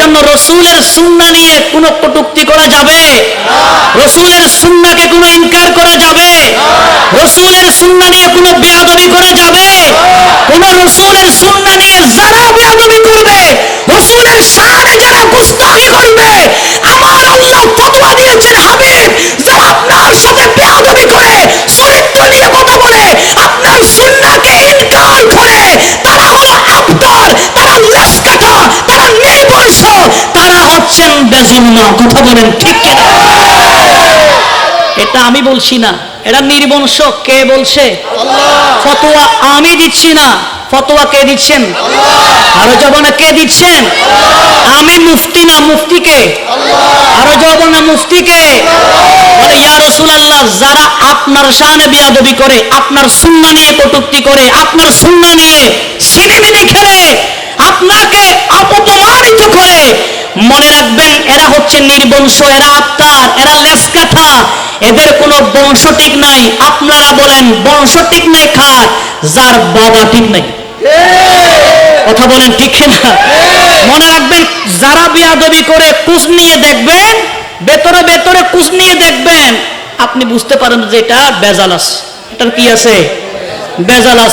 এজন্য রাসূলের সুন্নাহ নিয়ে কোনো কটূক্তি করা যাবে? রাসূলের সুন্নাহকে কোনো ইনকার করা যাবে? রাসূলের সুন্নাহ নিয়ে কোনো বেয়াদবি করা যাবে? কোন রাসূলের সুন্নাহ নিয়ে যারা বেয়াদবি করবে, রাসূলের শানে যারা গুস্তাখি করবে, আমার আল্লাহ ফতোয়া দিয়েছেন হাবিব, যারা আপনার সাথে বেয়াদবি করে, চরিত্র নিয়ে কথা বলে, আপনার সুন্নাহকে ইনকার করে, তারা হলো আবতার, তারা লেসকাটা, তারা নির্বংশ, তারা হচ্ছেন বেজিন্ন। কথা বলেন ঠিক কিনা? এটা আমি বলছি না, এটা নির্বংশ। কে বলছে? আল্লাহ। ফতোয়া আমি দিচ্ছি না, ফতোয়া কে দিচ্ছেন? আল্লাহ। আরো জবানে কে দিচ্ছেন? আল্লাহ। আমি মুফতি না, মুফতি কে? আল্লাহ। আরো জবানে মুফতি কে? আল্লাহ। বলে ইয়া রাসূলুল্লাহ, যারা আপনার শানে বিয়াদবি করে, আপনার সুন্নাহ নিয়ে কটূক্তি করে, আপনার সুন্নাহ নিয়ে ছিনিমিনি খেলে, আপনাকে অপমানিত করে, মনে রাখবেন এরা হচ্ছে নির্বংশ, এরা আত্মার, এরা লেসকাঠা, এদের কোনো বংশ ঠিক নাই। আপনারা বলেন বংশ ঠিক নাই কার? যার বাবা ঠিক নাই। কথা বলেন ঠিক কিনা? মনে রাখবেন, যারা বিয়াদবি করে কুছ নিয়ে দেখবেন, ভেতরে ভেতরে কুছ নিয়ে দেখবেন, আপনি বুঝতে পারেন যে এটা বেজাল আছে। এটার কি আছে? বেজাল আছে।